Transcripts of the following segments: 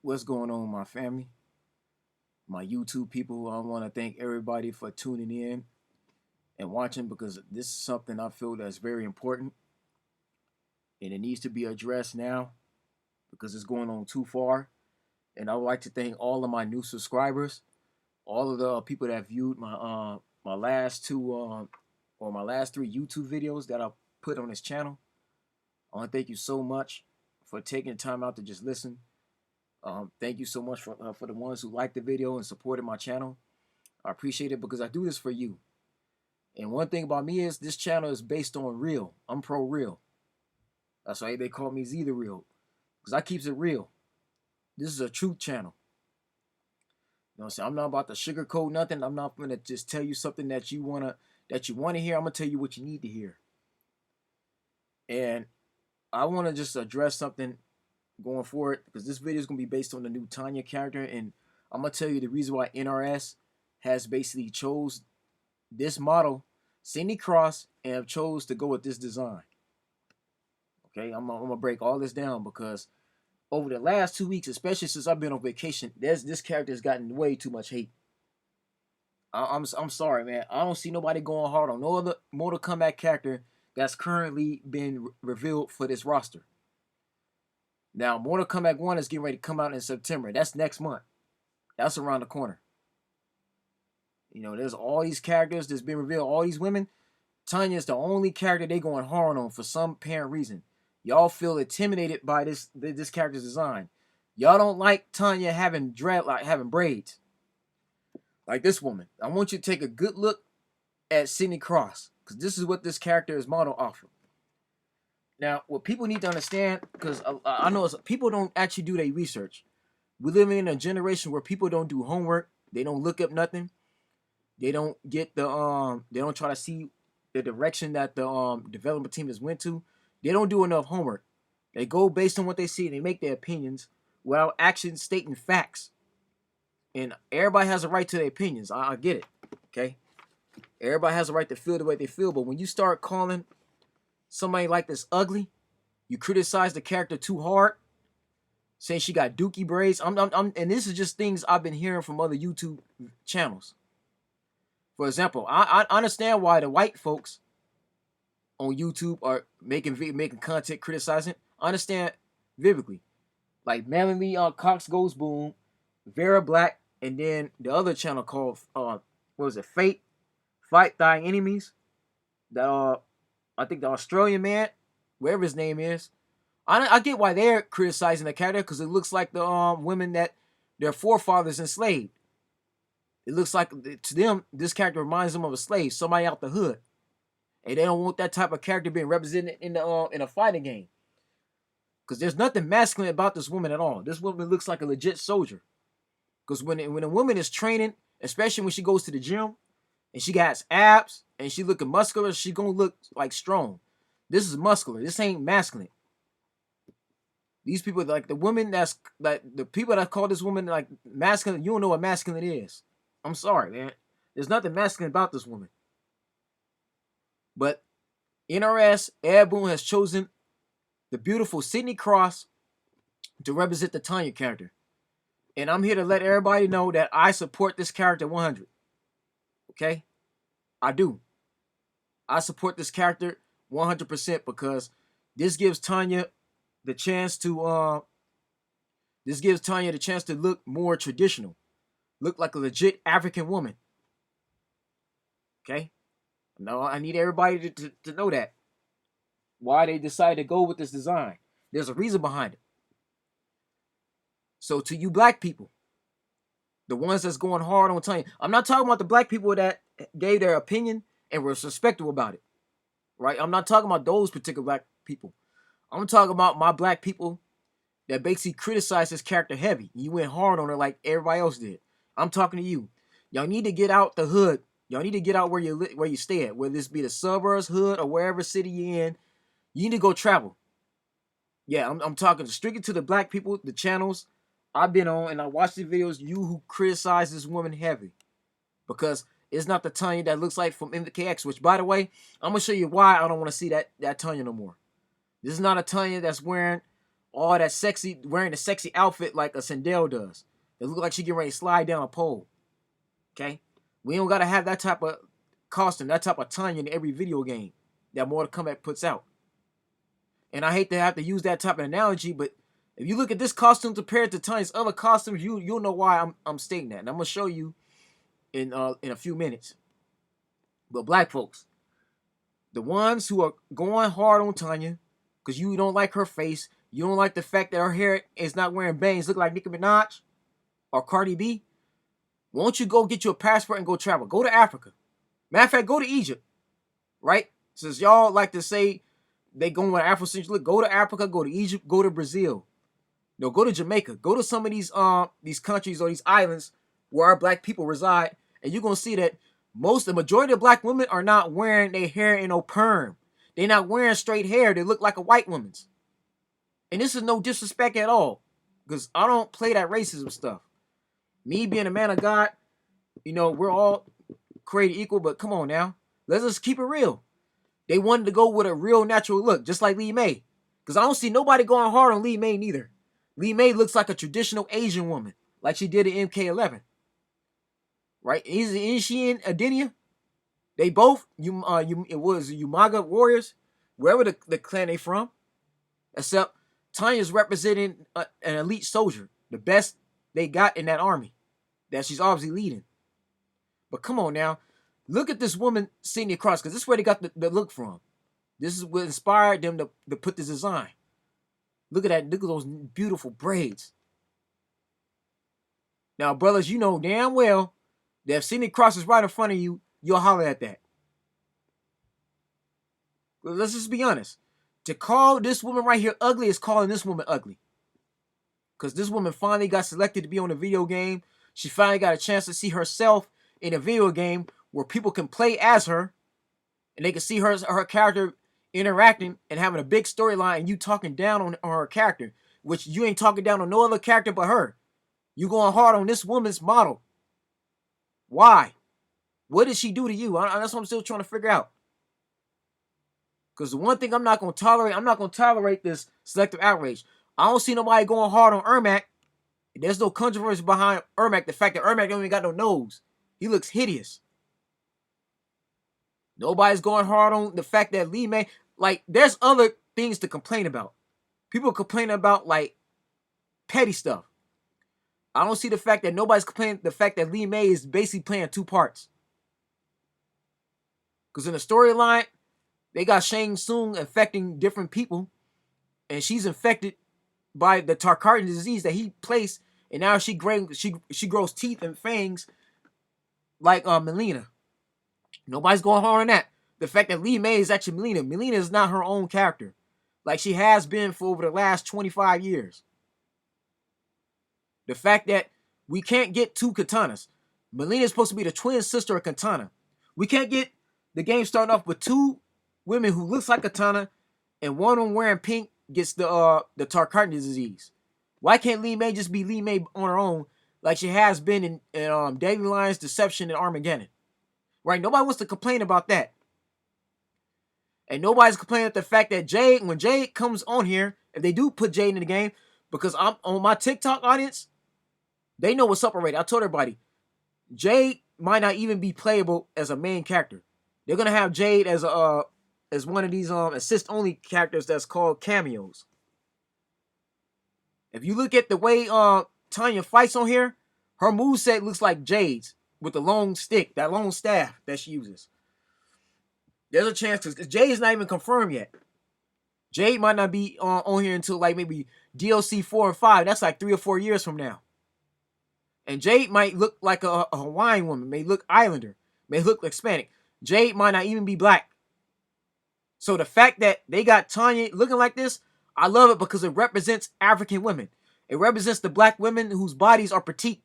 What's going on, my family, my YouTube people? I want to thank everybody for tuning in and watching because this is something I feel that's very important and it needs to be addressed now because it's going on too far. And I would like to thank all of my new subscribers, all of the people that viewed my last two or my last three YouTube videos that I put on this channel. I want to thank you so much for taking the time out to just listen. Thank you so much for the ones who liked the video and supported my channel. I appreciate it because I do this for you. And one thing about me is this channel is based on real. I'm pro real. That's why they call me Z the Real, because I keeps it real. This is a truth channel. You know what I'm saying? I'm not about to sugarcoat nothing. I'm not gonna just tell you something that you wanna hear. I'm gonna tell you what you need to hear. And I wanna just address something going forward because this video is gonna be based on the new Tanya character, and I'm gonna tell you the reason why NRS has basically chose this model, Cindy Cross, and have chose to go with this design. Okay, I'm gonna break all this down because over the last 2 weeks, especially since I've been on vacation, this character has gotten way too much hate. I'm sorry, man. I don't see nobody going hard on no other Mortal Kombat character that's currently been revealed for this roster. Now, Mortal Kombat 1 is getting ready to come out in September. That's next month. That's around the corner. You know, there's all these characters that's been revealed, all these women. Tanya's the only character they going hard on for some apparent reason. Y'all feel intimidated by this character's design. Y'all don't like Tanya having having braids. Like this woman. I want you to take a good look at Sidney Cross, because this is what this character is modeled off of. Now, what people need to understand, because I know people don't actually do their research. We're living in a generation where people don't do homework. They don't look up nothing. They don't get the they don't try to see the direction that the development team has went to. They don't do enough homework. They go based on what they see and they make their opinions without actually stating facts. And everybody has a right to their opinions. I get it. Okay? Everybody has a right to feel the way they feel, but when you start calling somebody like this ugly, you criticize the character too hard, saying she got dookie braids. And this is just things I've been hearing from other YouTube channels. For example, I understand why the white folks on YouTube are making content criticizing. I understand vividly. Like Melanie Cox Goes Boom, Vera Black, and then the other channel called what was it? Fight Thy Enemies. That I think the Australian man, wherever his name is. I get why they're criticizing the character because it looks like the women that their forefathers enslaved. It looks like to them this character reminds them of a slave, somebody out the hood, and they don't want that type of character being represented in a fighting game. Because there's nothing masculine about this woman at all. This woman looks like a legit soldier. Because when a woman is training, especially when she goes to the gym, and she got abs, and she looking muscular, she gonna look like strong. This is muscular. This ain't masculine. These people, like the women that's like the people that call this woman like masculine, you don't know what masculine is. I'm sorry, man. There's nothing masculine about this woman. But NRS Ed Boon has chosen the beautiful Sidney Cross to represent the Tanya character. And I'm here to let everybody know that I support this character 100. Okay? I do. I support this character 100% because this gives Tanya the chance to look more traditional. Look like a legit African woman. Okay? No, I need everybody to know that. Why they decided to go with this design. There's a reason behind it. So to you black people, the ones that's going hard on Tanya, I'm not talking about the black people that gave their opinion and were respectful about it. Right? I'm not talking about those particular black people. I'm talking about my black people that basically criticized this character heavy. You went hard on her like everybody else did. I'm talking to you. Y'all need to get out the hood. Y'all need to get out where you stay at, whether this be the suburbs, hood, or wherever city you're in. You need to go travel. Yeah, I'm talking strictly to the black people, the channels I've been on, and I watch the videos, you who criticize this woman heavy. Because it's not the Tanya that looks like from MK1, which, by the way, I'm going to show you why I don't want to see that Tanya no more. This is not a Tanya that's wearing all that sexy, wearing a sexy outfit like a Sindel does. It look like she getting ready to slide down a pole. Okay? We don't gotta have that type of costume, that type of Tanya in every video game that Mortal Kombat puts out. And I hate to have to use that type of analogy, but if you look at this costume compared to Tanya's other costumes, you'll know why I'm stating that. And I'm gonna show you in a few minutes. But black folks, the ones who are going hard on Tanya, because you don't like her face, you don't like the fact that her hair is not wearing bangs, look like Nicki Minaj or Cardi B, won't you go get you a passport and go travel? Go to Africa. Matter of fact, go to Egypt, right? Since y'all like to say they going with Afrocentric, go to Africa, go to Egypt, go to Brazil. No, go to Jamaica. Go to some of these countries or these islands where our black people reside, and you're gonna see that the majority of black women are not wearing their hair in no perm. They're not wearing straight hair. They look like a white woman's. And this is no disrespect at all, because I don't play that racism stuff. Me being a man of God, we're all created equal, but come on now. Let's just keep it real. They wanted to go with a real natural look, just like Lee May. Because I don't see nobody going hard on Lee May neither. Lee May looks like a traditional Asian woman, like she did in MK11. Right? Isn't she in Adenia? They both, it was Umaga warriors, wherever the clan they from. Except Tanya's representing an elite soldier, the best they got in that army that she's obviously leading. But come on now, look at this woman sitting across, because this is where they got the look from. This is what inspired them to put this design. Look at that. Look at those beautiful braids. Now, brothers, you know damn well that if Sidney Cross is right in front of you, you'll holler at that. Let's just be honest. To call this woman right here ugly is calling this woman ugly. Because this woman finally got selected to be on a video game. She finally got a chance to see herself in a video game where people can play as her. And they can see her character interacting and having a big storyline, and you talking down on her character, which you ain't talking down on no other character but her. You going hard on this woman's model. Why? What did she do to you? That's what I'm still trying to figure out. Because the one thing I'm not going to tolerate this selective outrage. I don't see nobody going hard on Ermac. There's no controversy behind Ermac. The fact that Ermac don't even got no nose. He looks hideous. Nobody's going hard on the fact that Lee May, like, there's other things to complain about. People complain about, like, petty stuff. I don't see the fact that nobody's complaining the fact that Lee May is basically playing two parts. Because in the storyline, they got Shang Tsung infecting different people, and she's infected by the Tarkarian disease that he placed, and now she grows teeth and fangs like Melina. Nobody's going hard on that. The fact that Lee May is actually Melina. Melina is not her own character, like she has been for over the last 25 years. The fact that we can't get two katanas. Melina is supposed to be the twin sister of Katana. We can't get the game starting off with two women who looks like Katana, and one of them wearing pink gets the Tarkarian disease. Why can't Lee May just be Lee May on her own, like she has been in Dandelions, Deception, and Armageddon? Right? Nobody wants to complain about that. And nobody's complaining at the fact that when Jade comes on here, if they do put Jade in the game, because I'm on my TikTok audience, they know what's up already. I told everybody, Jade might not even be playable as a main character. They're gonna have Jade as one of these assist-only characters that's called cameos. If you look at the way Tanya fights on here, her moveset looks like Jade's with the long stick, that long staff that she uses. There's a chance, because Jade's not even confirmed yet. Jade might not be on here until like maybe DLC 4 and 5. That's like 3 or 4 years from now. And Jade might look like a Hawaiian woman, may look Islander, may look Hispanic. Jade might not even be black. So the fact that they got Tanya looking like this, I love it because it represents African women. It represents the black women whose bodies are petite.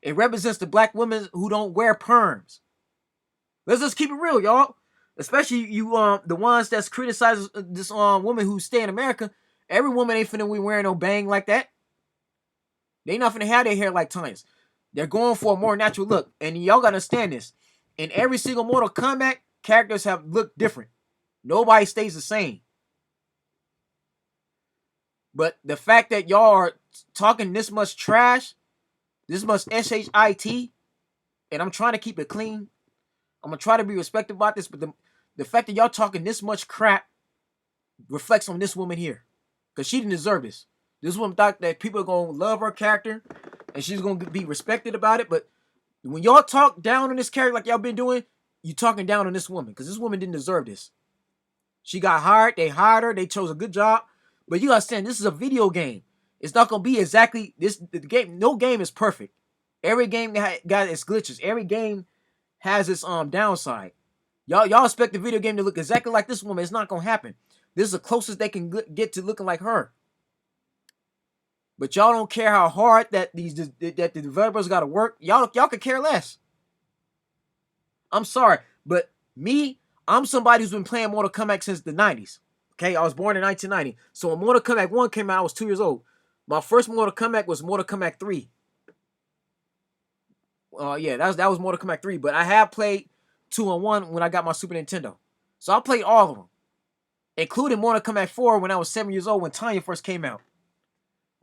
It represents the black women who don't wear perms. Let's just keep it real, y'all. Especially you, the ones that's criticizing this woman who stay in America. Every woman ain't finna be wearing no bang like that. They not finna have their hair like Tanya's. They're going for a more natural look. And y'all gotta understand this. In every single Mortal Kombat, characters have looked different. Nobody stays the same. But the fact that y'all are talking this much trash, this much shit, and I'm trying to keep it clean. I'm gonna try to be respectful about this, but the fact that y'all talking this much crap reflects on this woman here, because she didn't deserve this. This woman thought that people are gonna love her character, and she's gonna be respected about it. But when y'all talk down on this character like y'all been doing, you talking down on this woman, because this woman didn't deserve this. She got hired. They hired her. They chose a good job. But you understand, this is a video game. It's not gonna be exactly this. The game, no game is perfect. Every game got its glitches. Every game has its downside. Y'all expect the video game to look exactly like this woman. It's not gonna happen. This is the closest they can get to looking like her. But y'all don't care how hard that the developers got to work. Y'all could care less. I'm sorry, but me, I'm somebody who's been playing Mortal Kombat since the 90s. Okay, I was born in 1990. So when Mortal Kombat 1 came out, I was 2 years old. My first Mortal Kombat was Mortal Kombat 3. Yeah, that was Mortal Kombat 3. But I have played 2 and 1 when I got my Super Nintendo. So I played all of them, including Mortal Kombat 4 when I was 7 years old when Tanya first came out.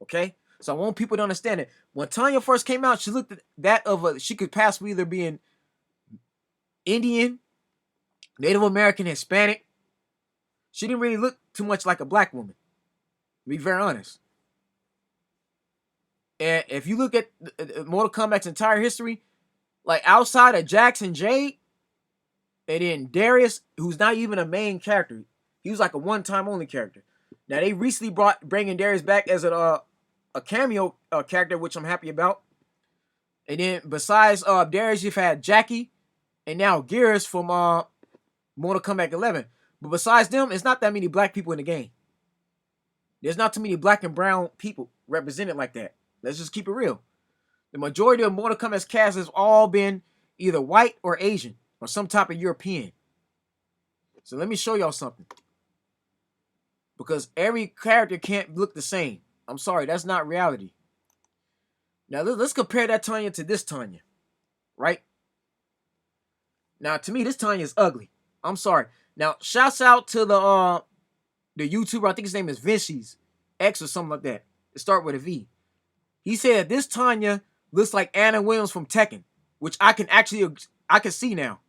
Okay? So I want people to understand it. When Tanya first came out, she looked at that of a, she could possibly either be an Indian, Native American, Hispanic. She didn't really look too much like a black woman, to be very honest. And if you look at Mortal Kombat's entire history, like outside of Jackson Jade, and then Darius, who's not even a main character, he was like a one-time only character. Now they recently bringing Darius back as a cameo character, which I'm happy about. And then besides Darius, you've had Jackie, and now Gears from Mortal Kombat 11. But besides them, it's not that many black people in the game. There's not too many black and brown people represented like that. Let's just keep it real. The majority of Mortal Kombat's cast has all been either white or Asian or some type of European. So let me show y'all something. Because every character can't look the same. I'm sorry, that's not reality. Now let's compare that Tanya to this Tanya. Right? Now to me, this Tanya is ugly. I'm sorry. Now, shouts out to the YouTuber, I think his name is Vinci's X or something like that. It start with a V. He said that this Tanya looks like Anna Williams from Tekken, which I can see now.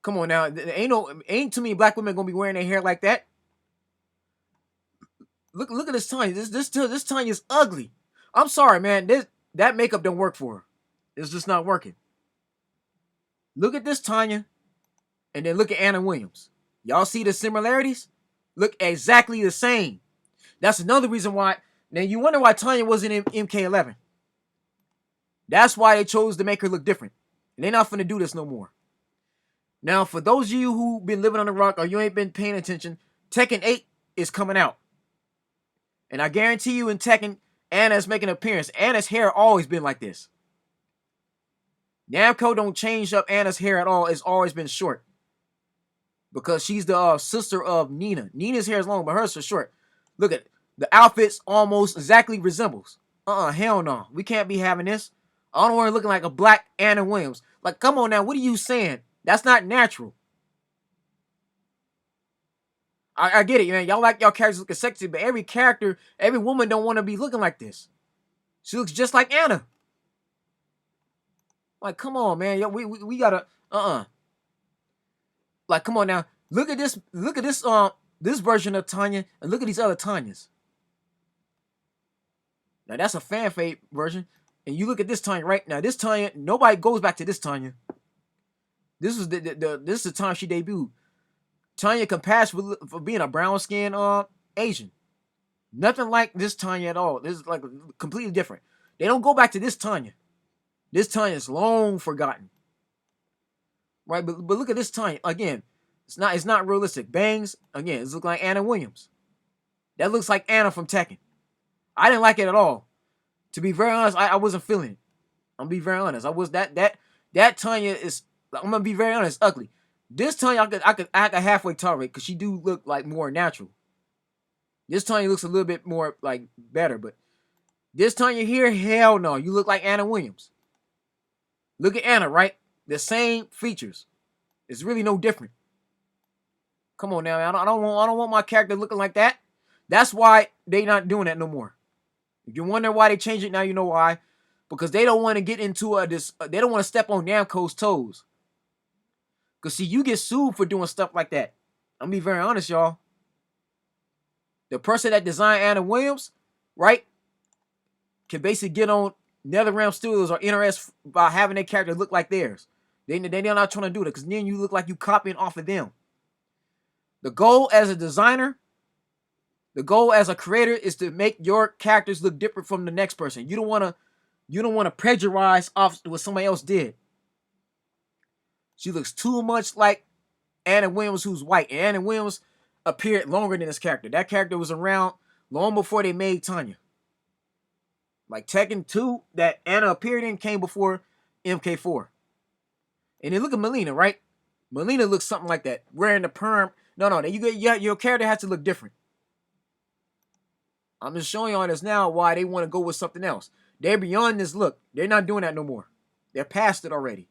Come on now, ain't too many black women gonna be wearing their hair like that. Look at this Tanya. This Tanya is ugly. I'm sorry, man. That makeup don't work for her. It's just not working. Look at this Tanya, and then look at Anna Williams. Y'all see the similarities? Look exactly the same. That's another reason why. Now you wonder why Tanya wasn't in MK11. That's why they chose to make her look different. And they're not finna do this no more. Now, for those of you who've been living on the rock or you ain't been paying attention, Tekken 8 is coming out. And I guarantee you in Tekken, Anna's making an appearance. Anna's hair always been like this. Namco don't change up Anna's hair at all. It's always been short. Because she's the sister of Nina. Nina's hair is long, but hers is short. Look at it. The outfits almost exactly resembles. Hell no. We can't be having this. I don't want her looking like a black Anna Williams. Like, come on now. What are you saying? That's not natural. I get it, man. Y'all like y'all characters looking sexy, but every character, every woman don't want to be looking like this. She looks just like Anna. Like, come on, man. Yo, we gotta Like, come on now. Look at this this version of Tanya and look at these other Tanyas. Now that's a fan fade version. And you look at this Tanya right now. This Tanya, nobody goes back to this Tanya. This is this is the time she debuted. Tanya can pass for being a brown skinned Asian. Nothing like this Tanya at all. This is like completely different. They don't go back to this Tanya. This Tanya is long forgotten. Right? But look at this Tanya. Again, it's not realistic. Bangs, again, it looks like Anna Williams. That looks like Anna from Tekken. I didn't like it at all. To be very honest, I wasn't feeling it. I'm gonna be very honest. I was that Tanya is, I'm gonna be very honest, ugly. This Tanya I could halfway tolerate because she do look like more natural. This Tanya looks a little bit more like better, but this Tanya here, hell no. You look like Anna Williams. Look at Anna, right? The same features. It's really no different. Come on now, man. I don't want my character looking like that. That's why they not doing that no more. If you wonder why they changed it, now you know why. Because they don't want to get into they don't want to step on Namco's toes. Because see, you get sued for doing stuff like that. I'm gonna be very honest, y'all. The person that designed Anna Williams, right, can basically get on NetherRealm Studios or NRS by having their character look like theirs. They're not trying to do that because then you look like you copying off of them. The goal as a designer, the goal as a creator is to make your characters look different from the next person. You don't want to plagiarize off what somebody else did. She looks too much like Anna Williams, who's white. And Anna Williams appeared longer than this character. That character was around long before they made Tanya. Like Tekken 2 that Anna appeared in came before MK4. And then look at Melina, right? Melina looks something like that. Wearing the perm. No, your character has to look different. I'm just showing y'all this now why they want to go with something else. They're beyond this look. They're not doing that no more. They're past it already.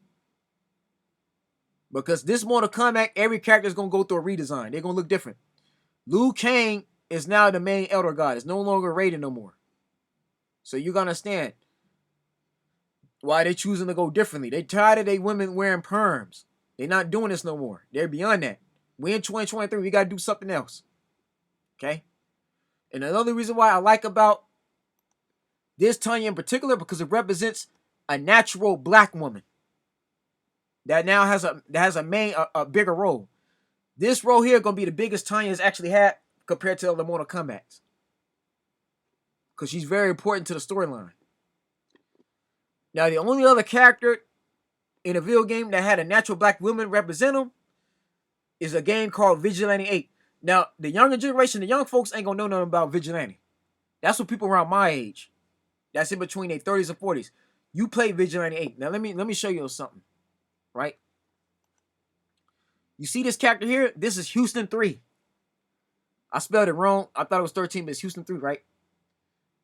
Because this Mortal Kombat, every character is going to go through a redesign. They're going to look different. Liu Kang is now the main Elder God. It's no longer Raiden no more. So you got to understand why they're choosing to go differently. They tired of they women wearing perms. They're not doing this no more. They're beyond that. We in 2023. We got to do something else. Okay? And another reason why I like about this Tanya in particular, because it represents a natural black woman that now has a bigger role. This role here gonna be the biggest Tanya's actually had compared to other Mortal Kombat's, because she's very important to the storyline. Now, the only other character in a video game that had a natural black woman represent him is a game called Vigilante 8. Now, the younger generation, the young folks ain't gonna know nothing about Vigilante. That's what people around my age, that's in between their 30s and 40s. You play Vigilante 8. Now, let me show you something, right? You see this character here? This is Houston 3. I spelled it wrong. I thought it was 13, but it's Houston 3, right?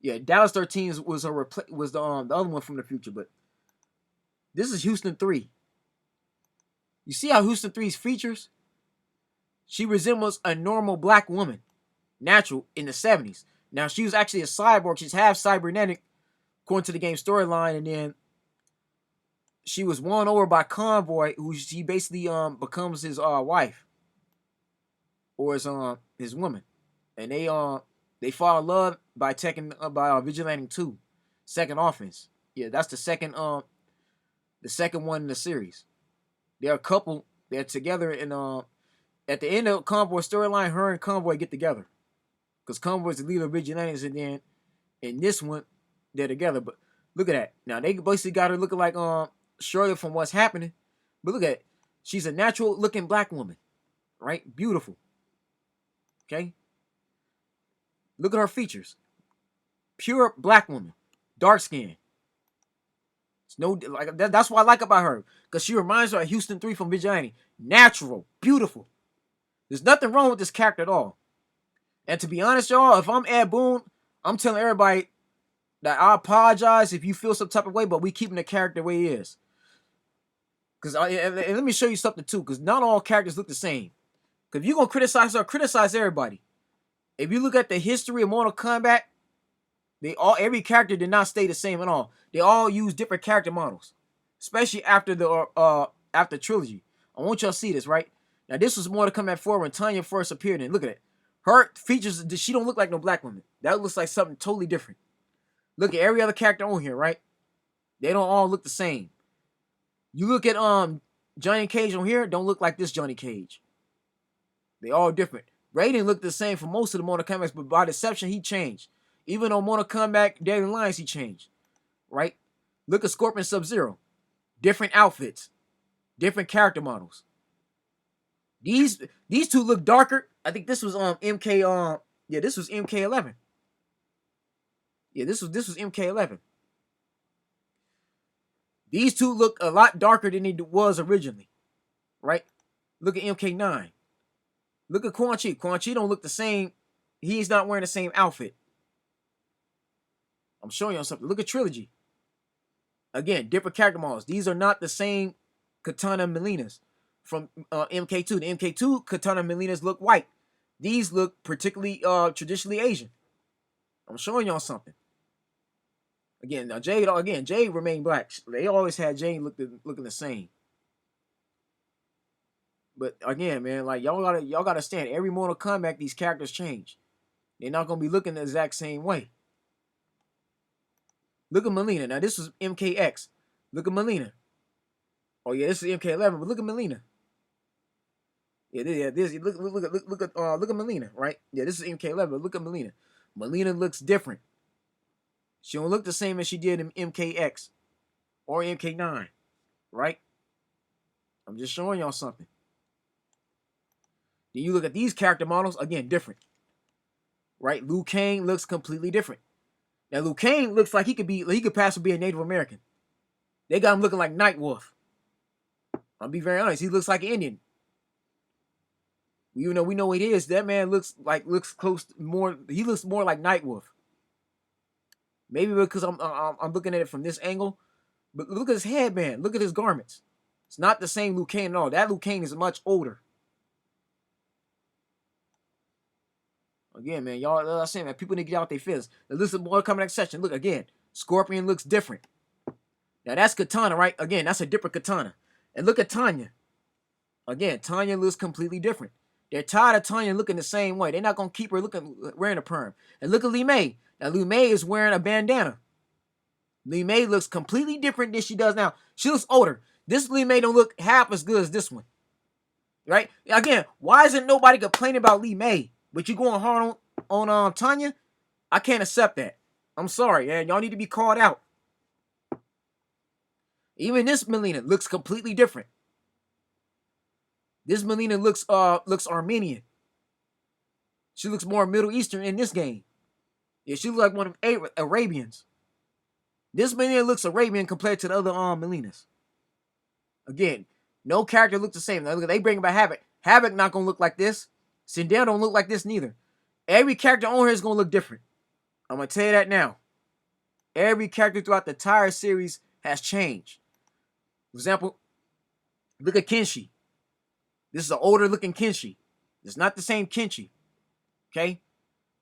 Yeah, Dallas 13 was the other one from the future, but this is Houston 3. You see how Houston 3's features? She resembles a normal black woman, natural, in the 70s. Now, she was actually a cyborg. She's half cybernetic, according to the game storyline, and then she was won over by Convoy, who she basically becomes his wife, or his woman, and they fall in love by Vigilante 2, Second Offense. Yeah, that's the second one in the series. They're a couple. They're together, and at the end of Convoy's storyline, her and Convoy get together, because Convoy's the leader of Vigilantes, and then in this one they're together. But look at that. Now they basically got her looking like Shirley from What's Happening, but look at it. She's a natural looking black woman, right? Beautiful. Okay. Look at her features. Pure black woman, dark skin. It's no like that's what I like about her, because she reminds her of Houston 3 from Vigilante. Natural, beautiful. There's nothing wrong with this character at all. And to be honest, y'all, if I'm Ed Boon, I'm telling everybody that I apologize if you feel some type of way, but we keeping the character the way he is. Because let me show you something too, because not all characters look the same. Because if you're gonna criticize her, criticize everybody. If you look at the history of Mortal Kombat, every character did not stay the same at all. They all use different character models, especially after the trilogy. I want y'all to see this, right? Now, this was Mortal Kombat 4 when Tanya first appeared in. Look at it. Her features, she don't look like no black woman. That looks like something totally different. Look at every other character on here, right? They don't all look the same. You look at Johnny Cage on here, don't look like this Johnny Cage. They all different. Raiden looked the same for most of the Mortal Kombat, but by deception, he changed. Even on Mortal Kombat Daily Lines, he changed. Right? Look at Scorpion Sub-Zero. Different outfits. Different character models. These two look darker. I think this was MK this was MK11. Yeah, this was MK11. These two look a lot darker than it was originally. Right? Look at MK9. Look at Quan Chi. Quan Chi don't look the same. He's not wearing the same outfit. I'm showing you something. Look at Trilogy. Again, different character models. These are not the same Katana Melinas from MK2. The MK2 Katana Melinas look white. These look particularly traditionally Asian. I'm showing y'all something. Again, now Jade remained black. They always had Jade looking the same. But again, man, like y'all gotta understand. Every Mortal Kombat, these characters change. They're not gonna be looking the exact same way. Look at Melina. Now this was MKX. Look at Melina. Oh yeah, this is MK11. But look at Melina. Yeah, this look at Melina, right? Yeah, this is MK11. But look at Melina. Melina looks different. She don't look the same as she did in MKX or MK9, right? I'm just showing y'all something. Then you look at these character models, again, different. Right? Liu Kang looks completely different. Now Liu Kang looks like he could pass for being a Native American. They got him looking like Nightwolf. I'll be very honest, he looks like an Indian. Even though we know what he is, that man looks close more. He looks more like Nightwolf. Maybe because I'm looking at it from this angle, but look at his headband. Look at his garments. It's not the same Liu Kang at all. That Liu Kang is much older. Again, man, y'all, I'm saying, man, people need to get out their feelings. Now, listen, more coming next session. Look again, Scorpion looks different. Now that's Katana, right? Again, that's a different Katana. And look at Tanya. Again, Tanya looks completely different. They're tired of Tanya looking the same way. They're not gonna keep her wearing a perm. And look at Li Mei. Now Li Mei is wearing a bandana. Li Mei looks completely different than she does now. She looks older. This Li Mei don't look half as good as this one. Right? Again, why isn't nobody complaining about Li Mei? But you going hard on Tanya? I can't accept that. I'm sorry, man. Y'all need to be called out. Even this Melina looks completely different. This Melina looks Armenian. She looks more Middle Eastern in this game. Yeah, she looks like one of Arabians. This Melina looks Arabian compared to the other Melinas. Again, no character looks the same. Now look, they bring about Havoc. Havoc not gonna look like this. Sindel don't look like this neither. Every character on here is gonna look different. I'm gonna tell you that now. Every character throughout the entire series has changed. For example, look at Kenshi. This is an older looking Kenshi. It's not the same Kenshi. Okay?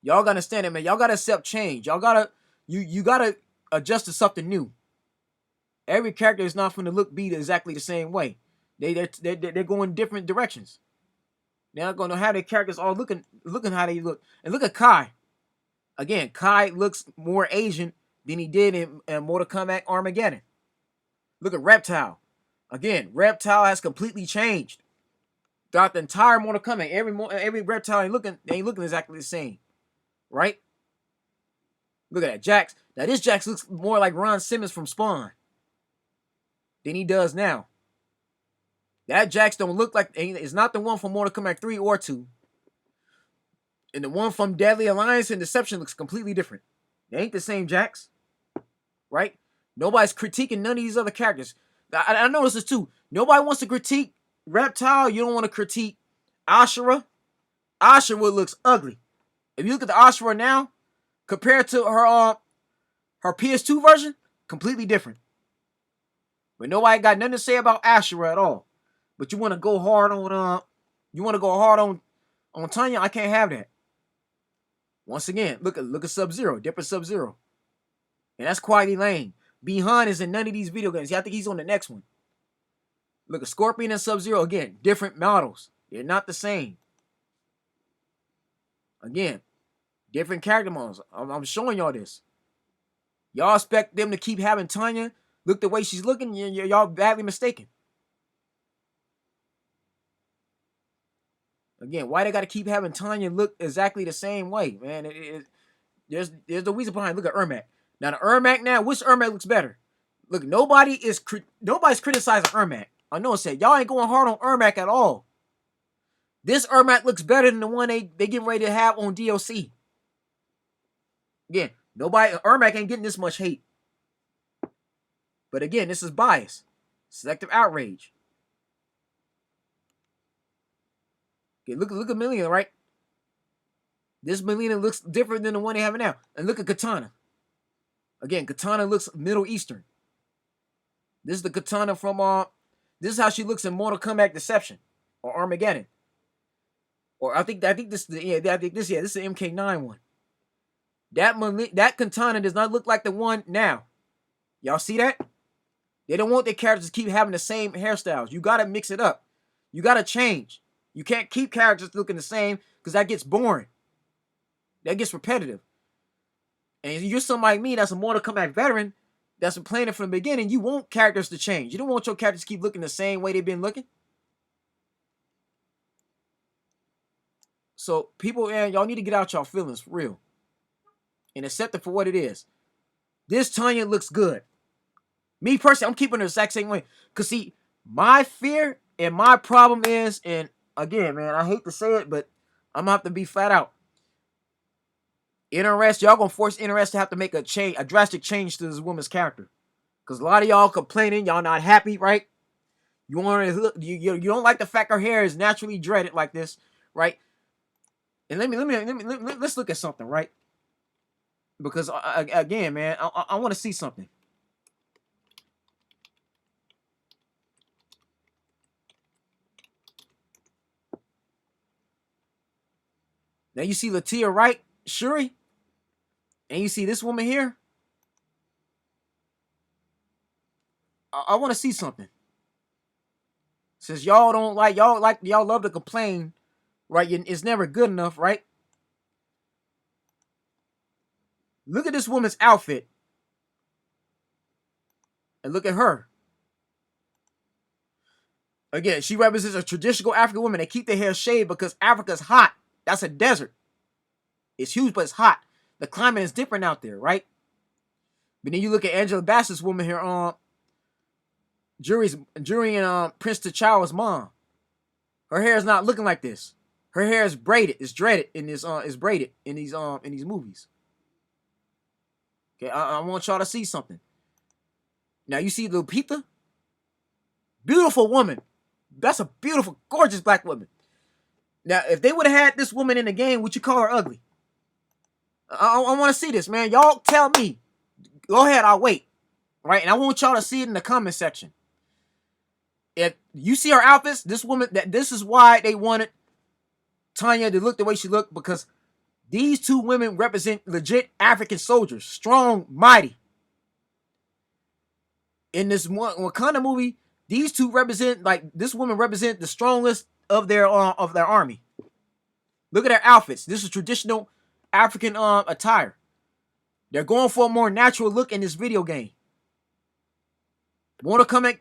Y'all gotta understand it, man. Y'all gotta accept change. Y'all gotta you gotta adjust to something new. Every character is not gonna be exactly the same way. They're going different directions. They're not gonna have their characters all looking how they look. And look at Kai. Again, Kai looks more Asian than he did in Mortal Kombat Armageddon. Look at Reptile. Again, Reptile has completely changed. Throughout the entire Mortal Kombat, every Reptile ain't looking exactly the same. Right? Look at that. Jax. Now this Jax looks more like Ron Simmons from Spawn than he does now. That Jax don't look like, it's not the one from Mortal Kombat 3 or 2. And the one from Deadly Alliance and Deception looks completely different. They ain't the same Jax. Right? Nobody's critiquing none of these other characters. I noticed this too. Nobody wants to critique Reptile. You don't want to critique Ashura. Ashura looks ugly. If you look at the Ashura now, compared to her PS2 version, completely different. But nobody got nothing to say about Ashura at all. But you want to go hard on Tanya? I can't have that. Once again, look at Sub-Zero, different Sub-Zero. And that's Quietly Lane. Bi-Han is in none of these video games. Yeah, I think he's on the next one. Look at Scorpion and Sub-Zero, again, different models. They're not the same. Again, different character models. I'm showing y'all this. Y'all expect them to keep having Tanya look the way she's looking? Y'all badly mistaken. Again, why they got to keep having Tanya look exactly the same way, man? There's the reason behind. Look at Ermac. Now the Ermac now, which Ermac looks better? Look, nobody's criticizing Ermac. I know it said y'all ain't going hard on Ermac at all. This Ermac looks better than the one they getting ready to have on DLC. Again, Ermac ain't getting this much hate. But again, this is bias. Selective outrage. Okay, look at Melina, right? This Melina looks different than the one they have now. And look at Katana. Again, Katana looks Middle Eastern. This is the Katana from this is how she looks in Mortal Kombat Deception or Armageddon. Or I think this is the MK9 one. That Katana does not look like the one now. Y'all see that? They don't want their characters to keep having the same hairstyles. You gotta mix it up. You gotta change. You can't keep characters looking the same because that gets boring. That gets repetitive. And if you're somebody like me that's a Mortal Kombat veteran that's been playing it from the beginning, you want characters to change. You don't want your characters to keep looking the same way they've been looking. So people, man, y'all need to get out y'all feelings for real and accept it for what it is. This Tanya looks good. Me personally, I'm keeping it the exact same way. Cause see, my fear and my problem is, and again, man, I hate to say it, but I'm gonna have to be flat out. Interest, y'all gonna force Interest to have to make a change, a drastic change to this woman's character. Cause a lot of y'all complaining, y'all not happy, right? You want to look, you don't like the fact her hair is naturally dreaded like this, right? And let's look at something, right? Because again, man, I want to see something. Now you see Latia, right? Shuri, and you see this woman here. I want to see something. Since y'all love to complain, right? It's never good enough, right? Look at this woman's outfit, and look at her. Again, she represents a traditional African woman. They keep their hair shaved because Africa's hot. That's a desert. It's huge, but it's hot. The climate is different out there, right? But then you look at Angela Bassett's woman here on Jury and Prince T'Challa's mom. Her hair is not looking like this. Her hair is braided. It's dreaded in this. It's braided in these movies. Okay, I want y'all to see something. Now you see Lupita, beautiful woman. That's a beautiful, gorgeous black woman. Now, if they would have had this woman in the game, would you call her ugly? I want to see this, man. Y'all tell me. Go ahead, I'll wait. Right, and I want y'all to see it in the comment section. If you see her outfits, this woman, this is why they wanted Tanya to look the way she looked, because these two women represent legit African soldiers, strong, mighty. In this Wakanda movie, these two represent, like, this woman represent the strongest of their army. Look at their outfits. This is traditional African attire. They're going for a more natural look in this video game. Mortal Kombat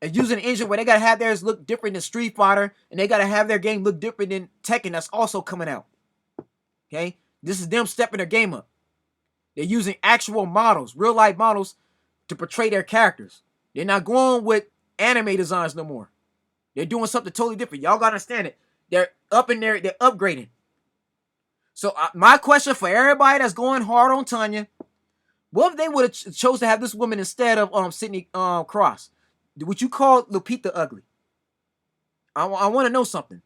is using an engine where they gotta have theirs look different than Street Fighter, and they gotta have their game look different than Tekken. That's also coming out. Okay, this is them stepping their game up. They're using actual models, real life models, to portray their characters. They're not going with anime designs no more. They're doing something totally different. Y'all gotta understand it. They're up in there. They're upgrading. So my question for everybody that's going hard on Tanya: what if they would have chose to have this woman instead of Sydney Cross? Would you call Lupita ugly? I want to know something.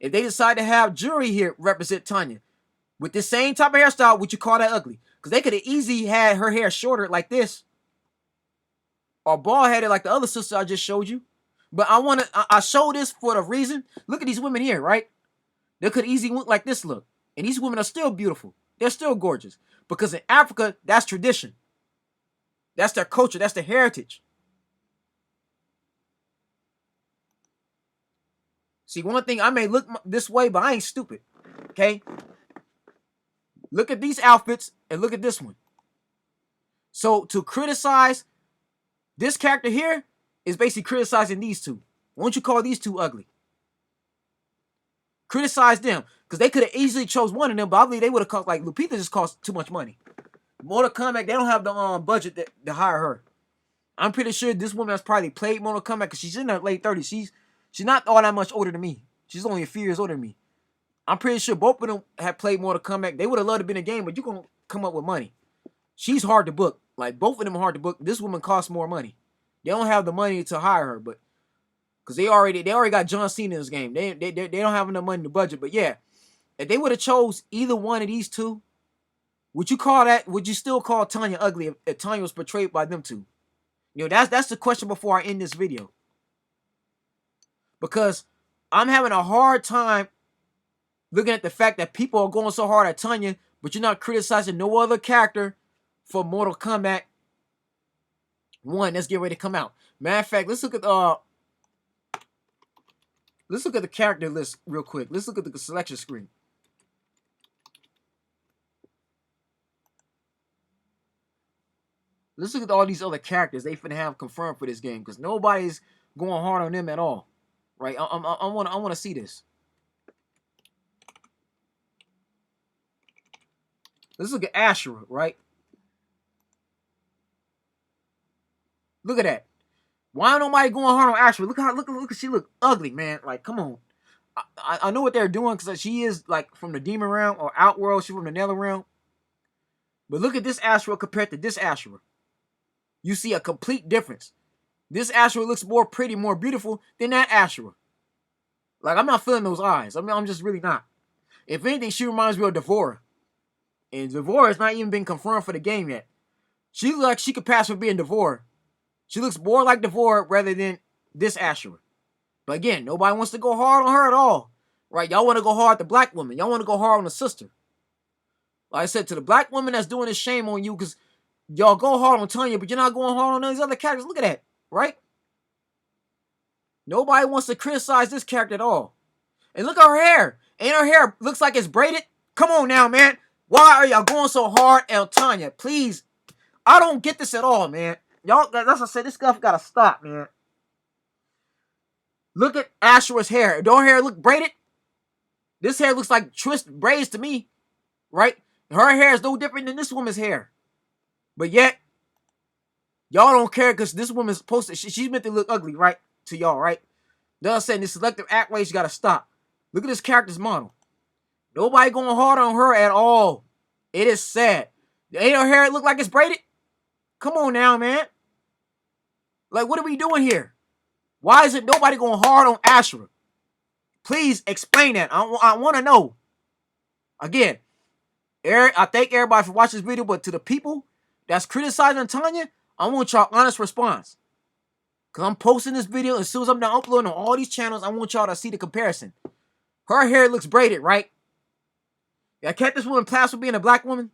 If they decide to have Jury here represent Tanya with this same type of hairstyle, would you call that ugly? Because they could have easily had her hair shorter like this, or bald headed like the other sister I just showed you. But I show this for the reason. Look at these women here, right? They could easily look like this look, and these women are still beautiful. They're still gorgeous because in Africa, that's tradition. That's their culture. That's their heritage. See, one thing, I may look this way, but I ain't stupid. Okay? Look at these outfits and look at this one. So to criticize this character here is basically criticizing these two. Why don't you call these two ugly? Criticize them. Because they could have easily chose one of them, but I believe they would have cost, like, Lupita just cost too much money. Mortal Kombat, they don't have the budget to hire her. I'm pretty sure this woman has probably played Mortal Kombat because she's in her late 30s. She's not all that much older than me. She's only a few years older than me. I'm pretty sure both of them have played Mortal Kombat. They would have loved to be in a game, but you're going to come up with money. She's hard to book. Like, both of them are hard to book. This woman costs more money. They don't have the money to hire her, but because they already got John Cena in this game. They don't have enough money to budget. But yeah, if they would have chose either one of these two, would you still call Tanya ugly if Tanya was portrayed by them two? You know, that's the question before I end this video. Because I'm having a hard time Looking at the fact that people are going so hard at Tanya, but you're not criticizing no other character for Mortal Kombat 1 that's getting ready to come out. Matter of fact, let's look at the character list real quick. Let's look at the selection screen. Let's look at all these other characters they finna have confirmed for this game, because nobody's going hard on them at all, right? I want to see this. Let's look at Ashura, right? Look at that. Why ain't nobody going hard on Ashura? Look, she look ugly, man. Like, come on. I know what they're doing, because she is like from the demon realm or outworld. She's from the nether realm. But look at this Ashura compared to this Ashura. You see a complete difference. This Ashura looks more pretty, more beautiful than that Ashura. Like, I'm not feeling those eyes. I mean, I'm just really not. If anything, she reminds me of Devora. And Devora has not even been confirmed for the game yet. She looks like she could pass for being Devora. She looks more like Devora rather than this Ashura. But again, nobody wants to go hard on her at all. Right? Y'all want to go hard at the black woman. Y'all want to go hard on the sister. Like I said, to the black woman that's doing this, shame on you, because y'all go hard on Tanya, but you're not going hard on these other characters. Look at that. Right? Nobody wants to criticize this character at all. And look at her hair. Ain't her hair looks like it's braided? Come on now, man. Why are y'all going so hard on Tanya? Please. I don't get this at all, man. Y'all, that's what I said. This stuff gotta stop, man. Look at Ashura's hair. Don't her hair look braided? This hair looks like twist braids to me. Right? Her hair is no different than this woman's hair. But yet, y'all don't care because this woman's supposed to, she's meant to look ugly, right? To y'all, right? Thus saying this selective act race gotta stop. Look at this character's model. Nobody going hard on her at all. It is sad. Ain't her hair look like it's braided? Come on now, man. Like, what are we doing here? Why is it nobody going hard on Ashura? Please explain that. I want to know. Again, I thank everybody for watching this video, but to the people that's criticizing Tanya, I want y'all honest response. Because I'm posting this video, as soon as I'm done uploading on all these channels, I want y'all to see the comparison. Her hair looks braided, right? Yeah, can't this woman pass for being a black woman?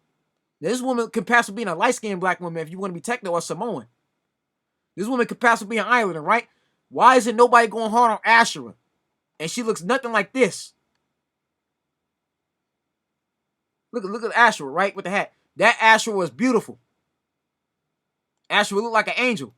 This woman can pass for being a light-skinned black woman if you want to be techno or Samoan. This woman could pass for being an Islander, right? Why isn't nobody going hard on Ashura? And she looks nothing like this. Look at Ashura, right? With the hat. That Ashura was beautiful. Ashura looked like an angel.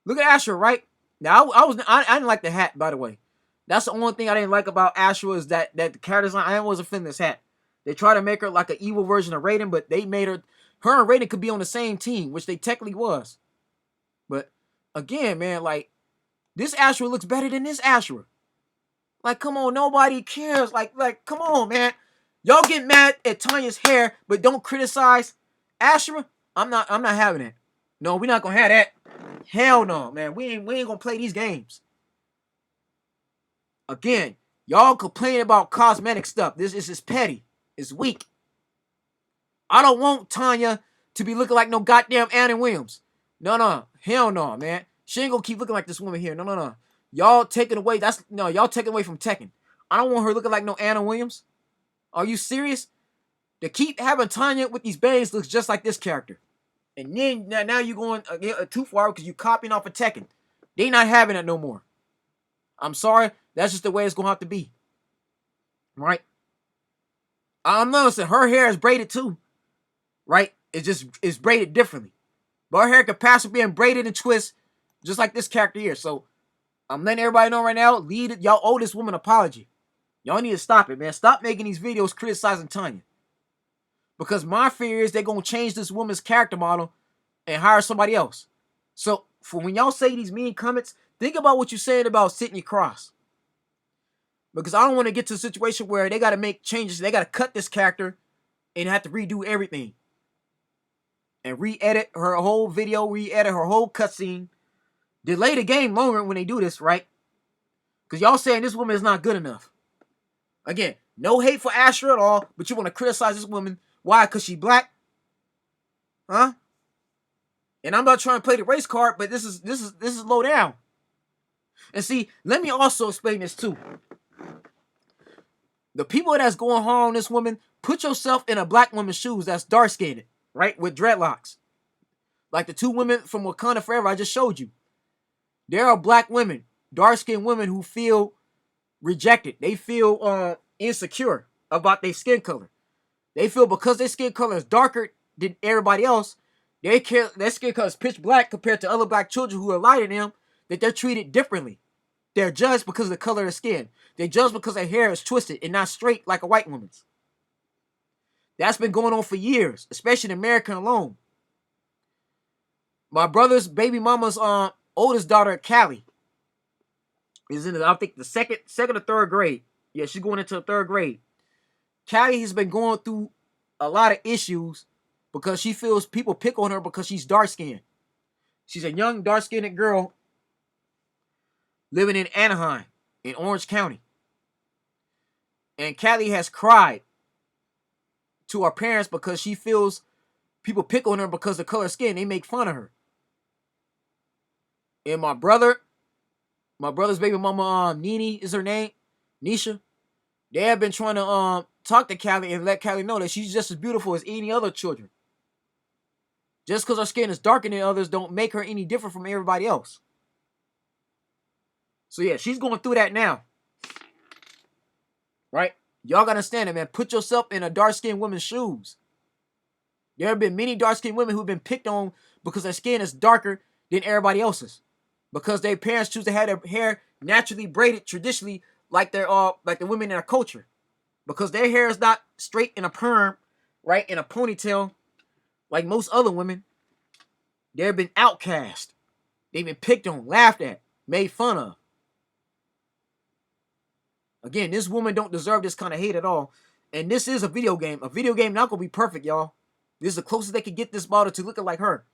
Look at Ashura, right? Now, I didn't like the hat, by the way. That's the only thing I didn't like about Ashura is that the character design. I wasn't feeling this hat. They tried to make her like an evil version of Raiden, but they made her and Raiden could be on the same team, which they technically was. But again, man, like, this Ashura looks better than this Ashura. Like, come on, nobody cares. Like, come on, man. Y'all get mad at Tanya's hair, but don't criticize Ashura. I'm not having it. No, we're not gonna have that. Hell no, man. We ain't gonna play these games. Again, y'all complain about cosmetic stuff. This is petty. It's weak. I don't want Tanya to be looking like no goddamn Anna Williams. No. Hell no, man. She ain't gonna keep looking like this woman here. No. Y'all taking away, y'all taking away from Tekken. I don't want her looking like no Anna Williams. Are you serious? To keep having Tanya with these bangs looks just like this character. And then now you're going too far because you copying off of Tekken. They not having it no more. I'm sorry. That's just the way it's going to have to be. Right? I'm noticing her hair is braided too. Right? It's braided differently. But her hair could pass for being braided and twist just like this character here. So I'm letting everybody know right now, y'all owe this woman an apology. Y'all need to stop it, man. Stop making these videos criticizing Tanya. Because my fear is they're going to change this woman's character model and hire somebody else. So for when y'all say these mean comments, think about what you're saying about Sidney Cross. Because I don't want to get to a situation where they got to make changes. They got to cut this character and have to redo everything. And re-edit her whole video, re-edit her whole cutscene. Delay the game longer when they do this, right? Because y'all saying this woman is not good enough. Again, no hate for Ashura at all, but you want to criticize this woman. Why? Because she black? Huh? And I'm not trying to play the race card, but this is low down. And see, let me also explain this too. The people that's going hard on this woman, put yourself in a black woman's shoes that's dark skinned, right? With dreadlocks. Like the two women from Wakanda Forever I just showed you. There are black women, dark skinned women who feel rejected. They feel insecure about their skin color. They feel because their skin color is darker than everybody else, their skin color is pitch black compared to other black children who are lighter than them, that they're treated differently. They're judged because of the color of their skin. They're judged because their hair is twisted and not straight like a white woman's. That's been going on for years, especially in America alone. My brother's baby mama's oldest daughter, Callie, is in, I think, the second or third grade. Yeah, she's going into the third grade. Callie has been going through a lot of issues because she feels people pick on her because she's dark-skinned. She's a young, dark-skinned girl living in Anaheim, in Orange County. And Callie has cried to her parents because she feels people pick on her because of the color of skin. They make fun of her. And my brother's baby mama, Nene is her name, Nisha. They have been trying to talk to Callie and let Callie know that she's just as beautiful as any other children. Just because her skin is darker than others don't make her any different from everybody else. So yeah, she's going through that now. Right? Y'all gotta understand it, man. Put yourself in a dark-skinned woman's shoes. There have been many dark-skinned women who've been picked on because their skin is darker than everybody else's. Because their parents choose to have their hair naturally braided traditionally like they're like the women in our culture. Because their hair is not straight in a perm, right, in a ponytail, like most other women. They've been outcast. They've been picked on, laughed at, made fun of. Again, this woman don't deserve this kind of hate at all. And this is a video game. A video game not gonna be perfect, y'all. This is the closest they can get this model to looking like her.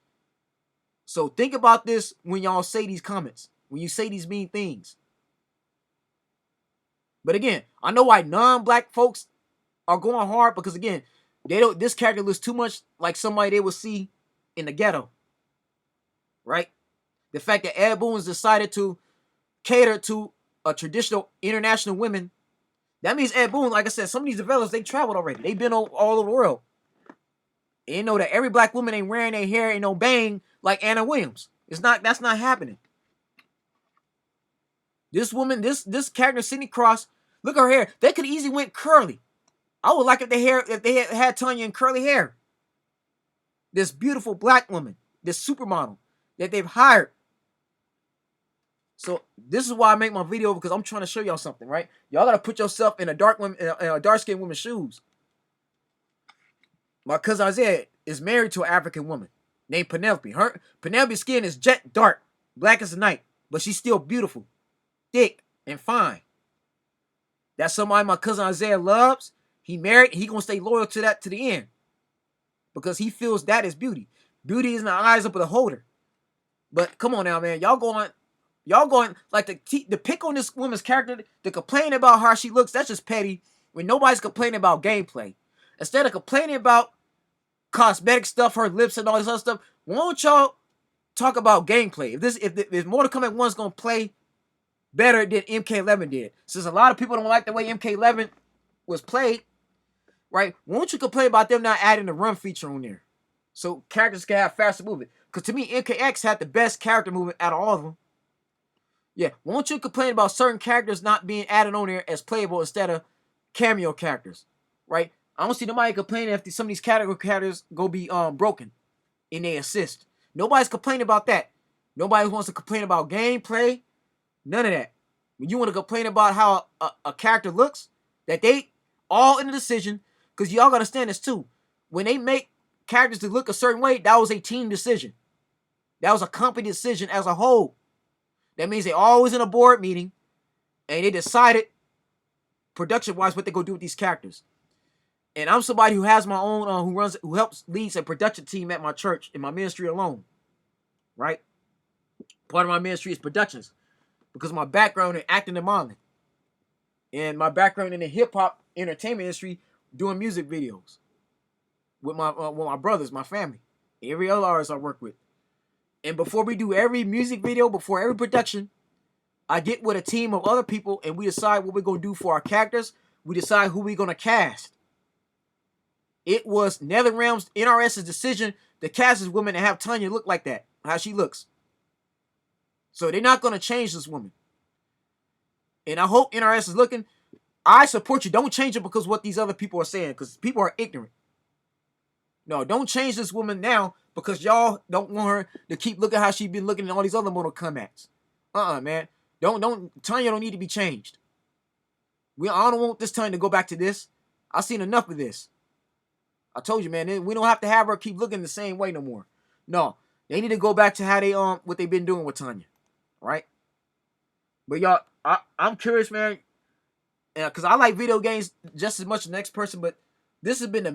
So think about this when y'all say these comments, when you say these mean things. But again, I know why non-black folks are going hard because again, this character looks too much like somebody they would see in the ghetto. Right? The fact that Ed Boon's decided to cater to a traditional international women, that means Ed Boon, like I said, some of these developers, they traveled already. They've been all over the world. And you know that every black woman ain't wearing their hair in no bang like Anna Williams. That's not happening. This woman, this character, Sidney Cross, look at her hair. They could easily went curly. I would like if they had Tanya in curly hair. This beautiful black woman, this supermodel that they've hired. So this is why I make my video, because I'm trying to show y'all something, right? Y'all gotta put yourself in a dark-skinned woman's shoes. My cousin Isaiah is married to an African woman named Penelope. Penelope's skin is jet dark, black as the night, but she's still beautiful, thick, and fine. That's somebody my cousin Isaiah loves. He married, he gonna stay loyal to that to the end. Because he feels that is beauty. Beauty is in the eyes of the beholder. But come on now, man. Y'all going like to pick on this woman's character, to complain about how she looks, that's just petty. When nobody's complaining about gameplay. Instead of complaining about cosmetic stuff, her lips and all this other stuff, why don't y'all talk about gameplay? If Mortal Kombat 1's gonna play better than MK11 did, since a lot of people don't like the way MK11 was played, right? Why don't you complain about them not adding the run feature on there, so characters can have faster movement? Because to me, MKX had the best character movement out of all of them. Yeah, why don't you complain about certain characters not being added on there as playable instead of cameo characters, right? I don't see nobody complaining if some of these characters go be broken in their assist. Nobody's complaining about that. Nobody wants to complain about gameplay. None of that. When you want to complain about how a character looks, that they all in the decision, because y'all gotta understand this too. When they make characters to look a certain way, that was a team decision. That was a company decision as a whole. That means they always in a board meeting and they decided production-wise what they're gonna do with these characters. And I'm somebody who has my own, who helps leads a production team at my church, in my ministry alone. Right? Part of my ministry is productions, because of my background in acting and modeling. And my background in the hip-hop entertainment industry, doing music videos. With my brothers, my family. Every other artist I work with. And before we do every music video, before every production, I get with a team of other people and we decide what we're going to do for our characters. we decide who we gonna cast. It was NetherRealm's NRS's decision to cast this woman and have Tanya look like that, how she looks. So they're not gonna change this woman. And I hope NRS is looking. I support you. Don't change it because what these other people are saying, because people are ignorant. No, don't change this woman now because y'all don't want her to keep looking how she been looking in all these other Mortal Kombat's. Man. Tanya don't need to be changed. I don't want this Tanya to go back to this. I've seen enough of this. I told you, man, we don't have to have her keep looking the same way no more. No, they need to go back to how they what they've been doing with Tanya, right? But y'all, I'm curious, man, because I like video games just as much as the next person, but this has been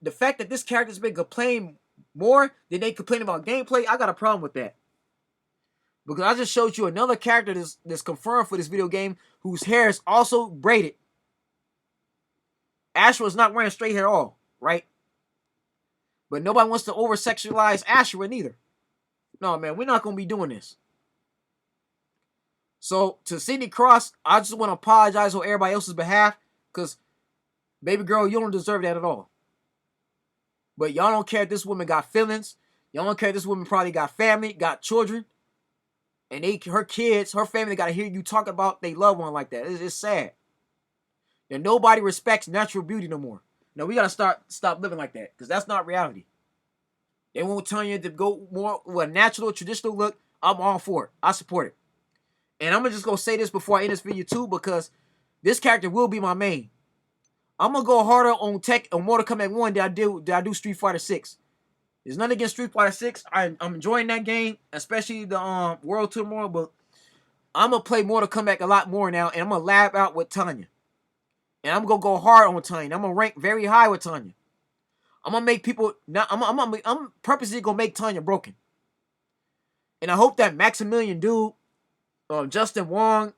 the fact that this character's been complaining more than they complain about gameplay. I got a problem with that. Because I just showed you another character that's confirmed for this video game whose hair is also braided. Ashura is not wearing straight hair at all, right? But nobody wants to over-sexualize Ashura neither. No, man, we're not going to be doing this. So, to Sydney Cross, I just want to apologize on everybody else's behalf. Because, baby girl, you don't deserve that at all. But y'all don't care if this woman got feelings. Y'all don't care if this woman probably got family, got children. And her kids, her family got to hear you talk about they loved one like that. It's sad. And nobody respects natural beauty no more. Now, we got to stop living like that. Because that's not reality. They won't tell you to go more with a natural, traditional look. I'm all for it. I support it. And I'm just going to say this before I end this video too, because this character will be my main. I'm going to go harder on Mortal Kombat 1 than I do Street Fighter 6. There's nothing against Street Fighter 6. I'm enjoying that game, especially the World Turmoil, but I'm going to play Mortal Kombat a lot more now, and I'm going to lab out with Tanya. And I'm going to go hard on Tanya. I'm going to rank very high with Tanya. I'm going to make people, I'm purposely going to make Tanya broken. And I hope that Maximilian dude, Justin Wong,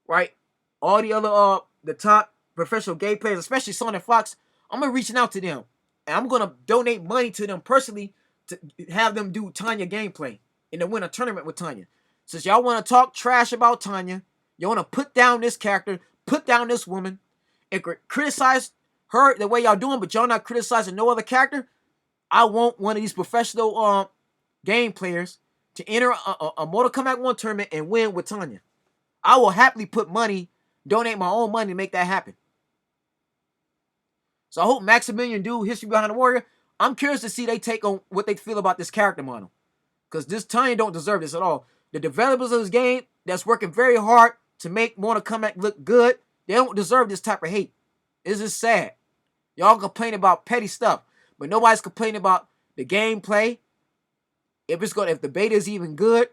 right, all the other, the top professional game players, especially Sonic Fox, I'm going to reaching out to them. And I'm going to donate money to them personally to have them do Tanya gameplay and to win a tournament with Tanya. Since y'all want to talk trash about Tanya, you want to put down this character, put down this woman, and criticize her the way y'all doing, but y'all not criticizing no other character, I want one of these professional game players to enter a Mortal Kombat 1 tournament and win with Tanya. I will happily put money, donate my own money to make that happen. So I hope Maximilian do History Behind the Warrior. I'm curious to see they take on what they feel about this character model. Because this Tanya don't deserve this at all. The developers of this game that's working very hard to make Mortal Kombat look good, they don't deserve this type of hate. It's just sad. Y'all complain about petty stuff, but nobody's complaining about the gameplay. If the beta is even good,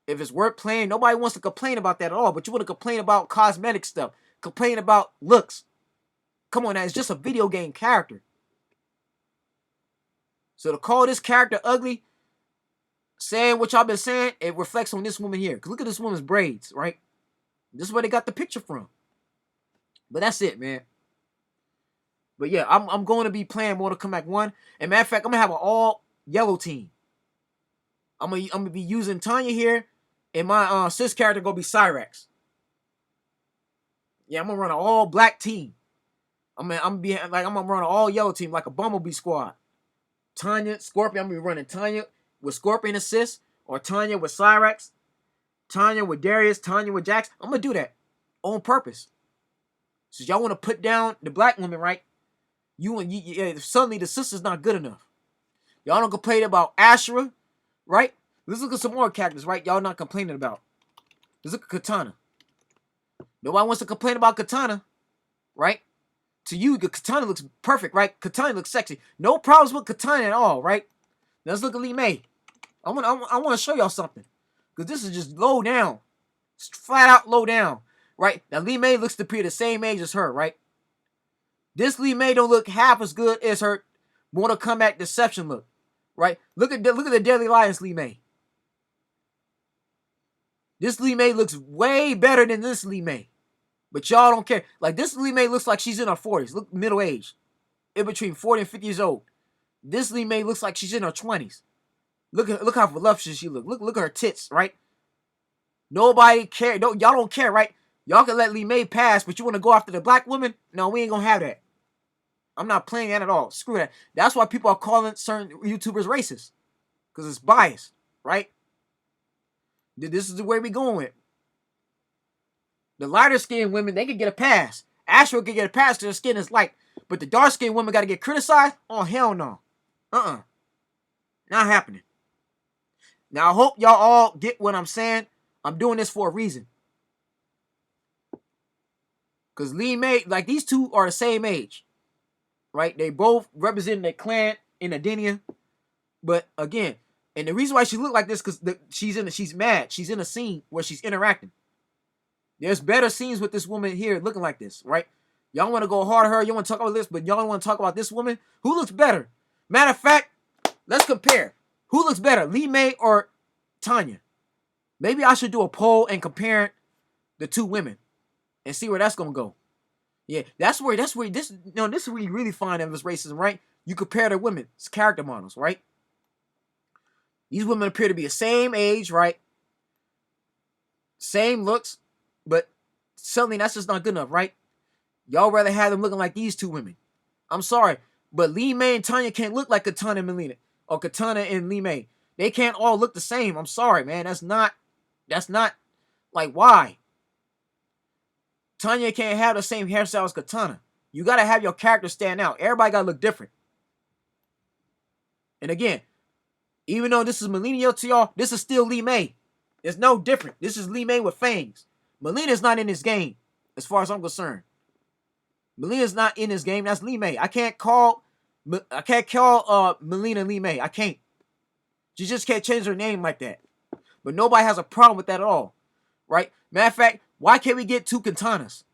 if it's worth playing, nobody wants to complain about that at all. But you want to complain about cosmetic stuff, complain about looks. Come on now, it's just a video game character. So to call this character ugly, saying what y'all been saying, it reflects on this woman here. Because look at this woman's braids, right? This is where they got the picture from. But that's it, man. But yeah, I'm going to be playing Mortal Kombat 1. And matter of fact, I'm going to have an all-yellow team. I'm gonna be using Tanya here. And my sis character going to be Cyrax. Yeah, I'm going to run an all-black team. I'm gonna run an all-yellow team like a Bumblebee squad. Tanya, Scorpion, I'm going to be running Tanya with Scorpion assist. Or Tanya with Cyrax. Tanya with Darius. Tanya with Jax. I'm going to do that on purpose. So y'all want to put down the black woman, right? Suddenly the sister's not good enough. Y'all don't complain about Ashura, right? Let's look at some more characters, right? Y'all not complaining about. Let's look at Katana. Nobody wants to complain about Katana, right? To you, Katana looks perfect, right? Katana looks sexy. No problems with Katana at all, right? Now let's look at Li Mei. I want to show y'all something. Because this is just low down. Flat out low down, right? Now Li Mei looks to be the same age as her, right? This Li Mei don't look half as good as her Mortal Kombat Deception look, right? Look at the Deadly Alliance Li Mei. This Li Mei looks way better than this Li Mei. But y'all don't care. Like, this Li Mei looks like she's in her 40s. Look, middle age. In between 40 and 50 years old. This Li Mei looks like she's in her 20s. Look how voluptuous she looks. Look at her tits, right? Nobody care. Y'all don't care, right? Y'all can let Lee May pass, but you want to go after the black woman? No, we ain't gonna have that. I'm not playing that at all. Screw that. That's why people are calling certain YouTubers racist, because it's biased, right? This is the way we going with. The lighter skinned women, they can get a pass. Astro can get a pass because their skin is light. But the dark skinned women got to get criticized? Oh, hell no. Not happening. Now, I hope y'all all get what I'm saying. I'm doing this for a reason. Because Lee May, like, these two are the same age. Right? They both represent their clan in Adenia. But, again, and the reason why she look like this, because she's mad. She's in a scene where she's interacting. There's better scenes with this woman here looking like this, right? Y'all want to go hard at her. You want to talk about this, but y'all don't want to talk about this woman. Who looks better? Matter of fact, let's compare. Who looks better, Lee May or Tanya? Maybe I should do a poll and compare the two women and see where that's gonna go. Yeah, this is where you really find evidence racism, right? You compare the women, it's character models, right? These women appear to be the same age, right? Same looks, but suddenly that's just not good enough, right? Y'all rather have them looking like these two women. I'm sorry, but Lee May and Tanya can't look like Katana and Melina, or Katana and Lee May. They can't all look the same. I'm sorry, man. That's not, like, why? Tanya can't have the same hairstyle as Katana. You got to have your character stand out. Everybody got to look different. And again, even though this is Melina to y'all, this is still Lee May. It's no different. This is Lee May with fangs. Melina's not in this game, as far as I'm concerned. Melina's not in this game. That's Lee May. I can't call Melina Lee May. I can't. She just can't change her name like that. But nobody has a problem with that at all, right? Matter of fact, why can't we get two Katanas?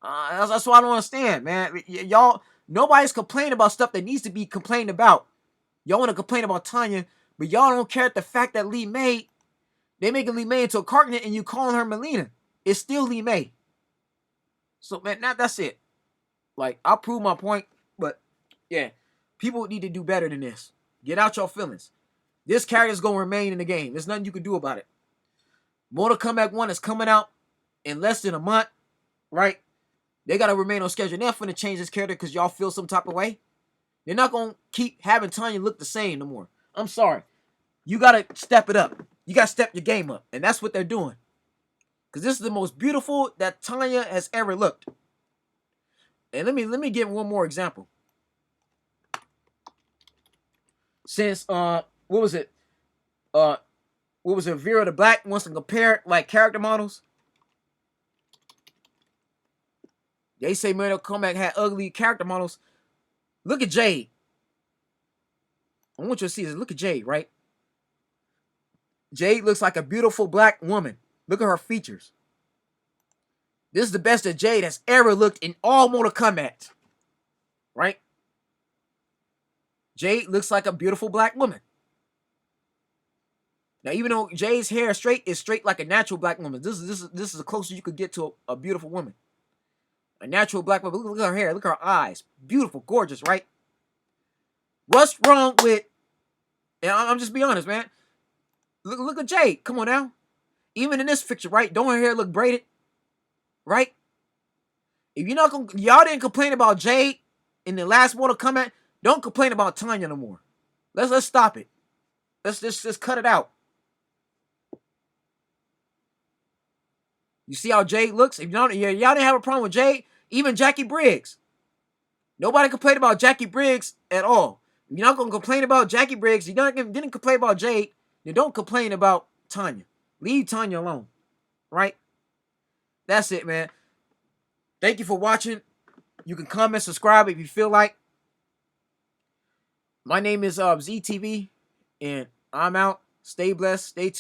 That's what I don't understand, man. Y'all, nobody's complaining about stuff that needs to be complained about. Y'all want to complain about Tanya, but y'all don't care at the fact that Lee May, they making Lee May into a cartoon and you calling her Melina. It's still Lee May. So, man, that's it. Like, I'll prove my point, but, yeah, people need to do better than this. Get out your feelings. This character's going to remain in the game. There's nothing you can do about it. Mortal Kombat 1 is coming out in less than a month, right? They got to remain on schedule. They're not going to change this character because y'all feel some type of way. They're not going to keep having Tanya look the same no more. I'm sorry. You got to step it up. You got to step your game up. And that's what they're doing. Because this is the most beautiful that Tanya has ever looked. And let me give one more example. Since, what was it? Vera the Black wants to compare, like, character models. They say Mortal Kombat had ugly character models. Look at Jade. I want you to see this. Look at Jade, right? Jade looks like a beautiful black woman. Look at her features. This is the best that Jade has ever looked in all Mortal Kombat. Right? Jade looks like a beautiful black woman. Now, even though Jade's hair is straight like a natural black woman. This is the closest you could get to a beautiful woman. A natural black woman. Look at her hair. Look at her eyes. Beautiful, gorgeous, right? What's wrong with... And I'm just being honest, man. Look at Jade. Come on now. Even in this picture, right? Don't her hair look braided? Right? If you're not gonna... Y'all didn't complain about Jade in the last Mortal Kombat. Don't complain about Tanya no more. Let's stop it. Let's just cut it out. You see how Jade looks? If y'all didn't have a problem with Jade, even Jackie Briggs. Nobody complained about Jackie Briggs at all. If you're not going to complain about Jackie Briggs, you didn't complain about Jade, then don't complain about Tanya. Leave Tanya alone. Right? That's it, man. Thank you for watching. You can comment, subscribe if you feel like. My name is ZTV, and I'm out. Stay blessed. Stay tuned.